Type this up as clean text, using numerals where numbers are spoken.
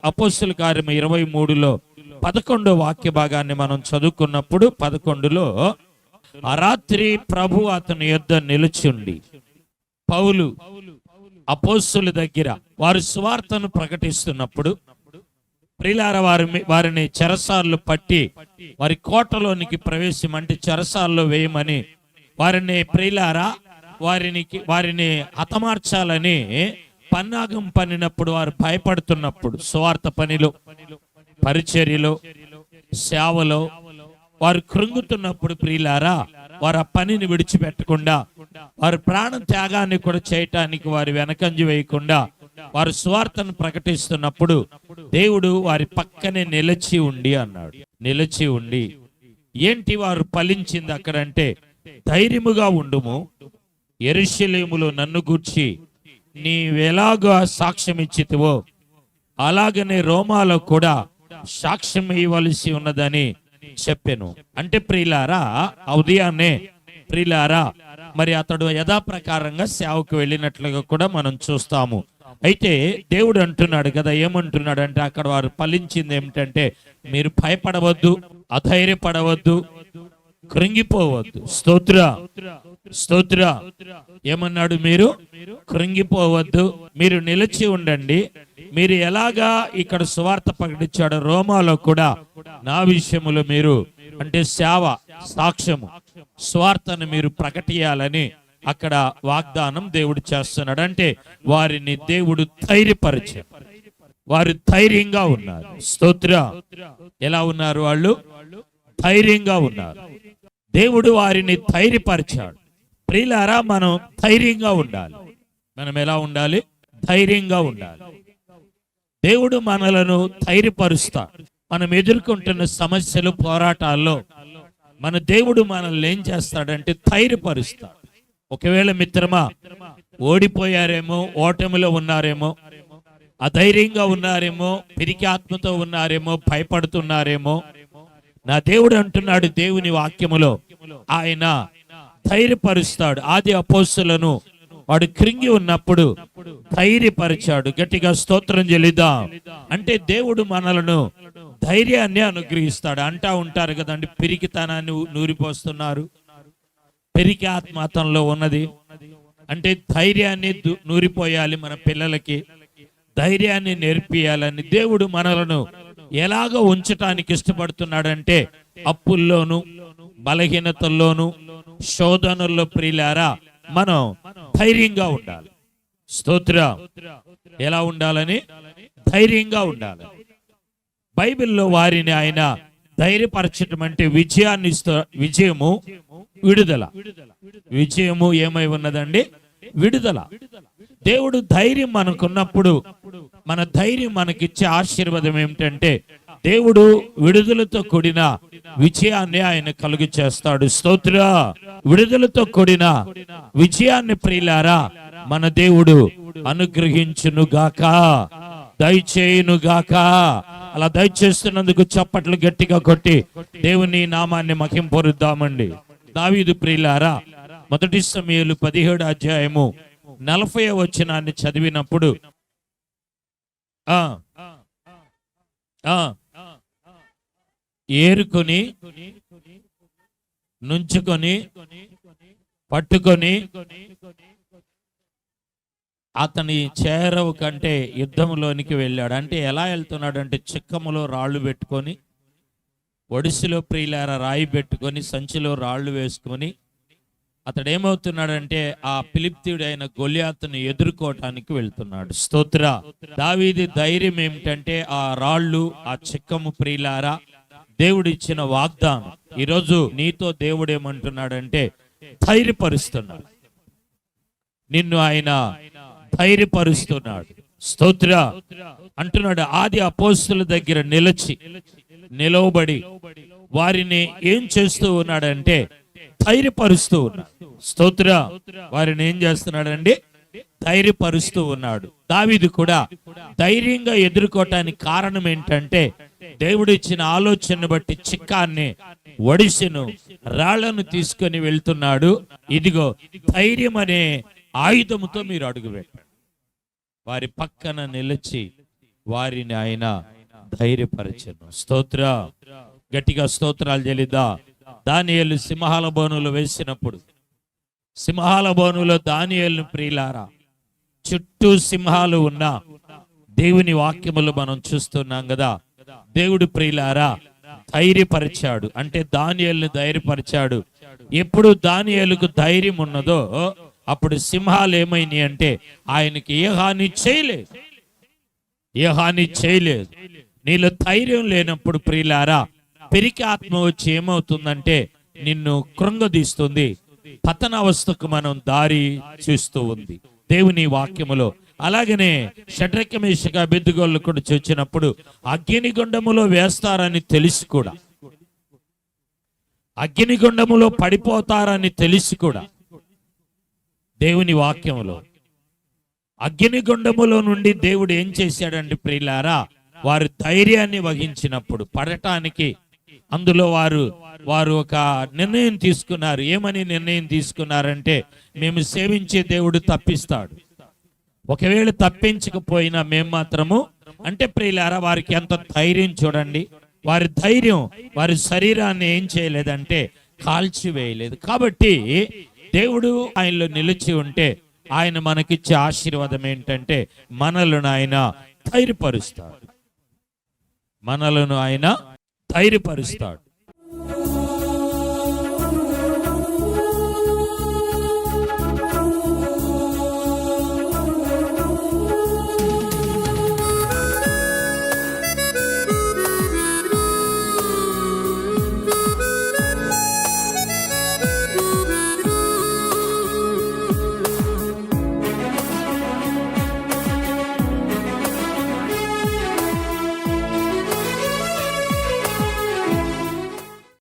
అపోస్తుల కార్యం 23లో 11వ వాక్య భాగాన్ని మనం చదువుకున్నప్పుడు 11లో ఆ రాత్రి ప్రభు అతని యొద్ద నిలిచిండి పౌలు అపోస్తుల దగ్గర వారు సువార్తను ప్రకటిస్తున్నప్పుడు ప్రియులారా వారిని చెరసాల్లో పట్టి వారి కోటలోనికి ప్రవేశమంటే చెరసాల్లో వేయమని వారిని ప్రియులారా వారిని హతమార్చాలని పన్నాగం పన్నినప్పుడు వారు భయపడుతున్నప్పుడు సువార్త పనిలో పరిచర్యలో సేవలో వారు కృంగుతున్నప్పుడు ప్రియులారా వారు ఆ పనిని విడిచిపెట్టకుండా వారి ప్రాణ త్యాగాన్ని కూడా చేయటానికి వారు వెనకంజ వేయకుండా వారు సువార్తను ప్రకటిస్తున్నప్పుడు దేవుడు వారి పక్కనే నిలిచి ఉండి అన్నాడు. నిలిచి ఉండి ఏంటి వారు ఫలించింది అక్కడంటే, ధైర్యముగా ఉండుము, యెరూషలేములో నన్ను గూర్చి నీవెలాగా సాక్ష్యం ఇచ్చితివో అలాగనే రోమాలో కూడా సాక్ష్యం ఇవ్వవలసి ఉన్నదని చెప్పాను. అంటే ప్రియులారా ఉదయాన్నే ప్రియులారా మరి అతడు యథాప్రకారంగా సేవకు వెళ్ళినట్లుగా కూడా మనం చూస్తాము. అయితే దేవుడు అంటున్నాడు కదా, ఏమంటున్నాడు అంటే అక్కడ వారు ఫలించింది ఏమిటంటే, మీరు భయపడవద్దు, అధైర్యపడవద్దు, కృంగిపోవద్దు. స్తోత్ర ఏమన్నాడు, మీరు కృంగిపోవద్దు, మీరు నిలిచి ఉండండి. మీరు ఎలాగా ఇక్కడ సువార్త ప్రకటించాడు రోమాలో కూడా నా విషయములో మీరు అంటే సేవ సాక్ష్యము స్వార్థను మీరు ప్రకటియాలని అక్కడ వాగ్దానం దేవుడు చేస్తున్నాడు. అంటే వారిని దేవుడు ధైర్యపరిచాడు, వారు ధైర్యంగా ఉన్నారు. స్తోత్ర ఎలా ఉన్నారు? వాళ్ళు ధైర్యంగా ఉన్నారు. దేవుడు వారిని ధైర్యపరిచాడు. ప్రియులారా మనం ధైర్యంగా ఉండాలి. మనం ఎలా ఉండాలి? ధైర్యంగా ఉండాలి. దేవుడు మనలను ధైర్యపరుస్తాడు. మనం ఎదుర్కొంటున్న సమస్యలు పోరాటాల్లో మన దేవుడు మనల్ని ఏం చేస్తాడంటే ధైర్యపరుస్తాడు. ఒకవేళ మిత్రమా ఓడిపోయారేమో, ఓటమిలో ఉన్నారేమో, అధైర్యంగా ఉన్నారేమో, పిరికి ఆత్మతో ఉన్నారేమో, భయపడుతున్నారేమో, నా దేవుడు అంటున్నాడు దేవుని వాక్యములో ఆయన ధైర్యపరుస్తాడు. ఆది అపోస్తులను వాడు కృంగి ఉన్నప్పుడు ధైర్యపరిచాడు. గట్టిగా స్తోత్రం చెల్లిద్దాం. అంటే దేవుడు మనలను ధైర్యాన్ని అనుగ్రహిస్తాడు. అంటా ఉంటారు కదండి, పిరికితనాన్ని నూరిపోస్తున్నారు, పిరికి ఆత్మాతంలో ఉన్నది అంటే ధైర్యాన్ని నూరిపోయాలి. మన పిల్లలకి ధైర్యాన్ని నేర్పియాలని దేవుడు మనలను ఎలాగ ఉంచటానికి ఇష్టపడుతున్నాడంటే అప్పుల్లోను బలహీనతల్లోను శోధనల్లో ప్రియులారా మనం ధైర్యంగా ఉండాలి. స్తోత్ర ఎలా ఉండాలని? ధైర్యంగా ఉండాలి. బైబిల్లో వారిని ఆయన ధైర్యపరచటం అంటే విజయాన్ని విజయము విడుదల. విజయము ఏమై ఉన్నదండి? విడుదల. దేవుడు ధైర్యం మనకున్నప్పుడు మన ధైర్యం మనకిచ్చే ఆశీర్వాదం ఏమిటంటే దేవుడు విడుదలతో కూడిన విజయాన్ని ఆయన కలుగు చేస్తాడు. స్తోత్ర విడుదలతో కూడిన విజయాన్ని ప్రియులారా మన దేవుడు అనుగ్రహించునుగాక, దయచేయునుగాక. అలా దయచేస్తున్నందుకు చప్పట్లు గట్టిగా కొట్టి దేవుని నామాన్ని మహింపరుద్దామండి. దావీదు ప్రియులారా మొదటి సమూయేలు 17వ అధ్యాయము 40వ వచనాన్ని చదివినప్పుడు ఏరుకొని నుంచుకొని పట్టుకొని అతని చేరవు కంటే యుద్ధంలోనికి వెళ్ళాడు. అంటే ఎలా వెళ్తున్నాడు అంటే చిక్కములో రాళ్ళు పెట్టుకొని, ఒడిసిలో ప్రియులార రాయి పెట్టుకొని, సంచిలో రాళ్ళు వేసుకొని అతడు ఏమవుతున్నాడంటే ఆ ఫిలిష్తీయుడైన గొలియాతును ఎదుర్కోవటానికి వెళ్తున్నాడు. స్తోత్ర. దావీదు ధైర్యం ఏమిటంటే ఆ రాళ్ళు, ఆ చిక్కము ప్రియులారా దేవుడు ఇచ్చిన వాగ్దానం. ఈరోజు నీతో దేవుడు ఏమంటున్నాడంటే ధైర్యపరుస్తున్నాడు. నిన్ను ఆయన ధైర్యపరుస్తున్నాడు. స్తోత్ర అంటున్నాడు. ఆది అపోస్తుల దగ్గర నిలవబడి వారిని ఏం చేస్తూ ఉన్నాడంటే ధైర్యపరుస్తూ ఉన్నాడు. స్తోత్ర. వారిని ఏం చేస్తున్నాడండి? ధైర్యపరుస్తూ ఉన్నాడు. దావీదు కూడా ధైర్యంగా ఎదుర్కోవటానికి కారణం ఏంటంటే దేవుడు ఇచ్చిన ఆలోచన బట్టి చిక్కాన్ని, ఒడిసెను, రాళ్లను తీసుకొని వెళ్తున్నాడు. ఇదిగో ధైర్యం అనే ఆయుధముతో మీరు అడుగు పెట్టండి. వారి పక్కన నిలిచి వారిని ఆయన ధైర్యపరచెను. స్తోత్ర, గట్టిగా స్తోత్రాలు చెల్లిద్దా. దానియేలు సింహాల బోనులు వేసినప్పుడు, సింహాల బోనులో దానియేలును ప్రియులారా చుట్టూ సింహాలు ఉన్న దేవుని వాక్యములు మనం చూస్తున్నాం కదా. దేవుడు ప్రియులారా ధైర్యపరిచాడు, అంటే దానియేలును ధైర్యపరిచాడు. ఎప్పుడు దానియేలుకు ధైర్యం ఉన్నదో అప్పుడు సింహాలు ఏమైనాయి అంటే ఆయనకి ఏ హాని చేయలేదు, ఏ హాని చేయలేదు. నీలో ధైర్యం లేనప్పుడు ప్రియులారా పెరికి ఆత్మ వచ్చి ఏమవుతుందంటే నిన్ను కృంగదీస్తుంది, పతనావస్థకు మనం దారి చూస్తూ ఉంది దేవుని వాక్యములో. అలాగనే షడ్రక మేషక అబేద్నెగోలు కూడా చూచినప్పుడు అగ్నిగుండములో వేస్తారని తెలిసి కూడా, అగ్నిగుండములో పడిపోతారని తెలిసి కూడా దేవుని వాక్యములో అగ్నిగుండములో నుండి దేవుడు ఏం చేశాడంటే ప్రియులారా వారు ధైర్యాన్ని వహించినప్పుడు పడటానికి అందులో వారు ఒక నిర్ణయం తీసుకున్నారు. ఏమని నిర్ణయం తీసుకున్నారంటే మేము సేవించే దేవుడు తప్పిస్తాడు, ఒకవేళ తప్పించకపోయినా మేము మాత్రము, అంటే ప్రియులారా వారికి ఎంత ధైర్యం చూడండి. వారి ధైర్యం వారి శరీరాన్ని ఏం చేయలేదంటే కాల్చివేయలేదు. కాబట్టి దేవుడు ఆయనలో నిలిచి ఉంటే ఆయన మనకిచ్చే ఆశీర్వాదం ఏంటంటే మనలను ఆయన ధైర్యపరుస్తాడు, మనలను ఆయన ధైర్యపరుస్తాడు.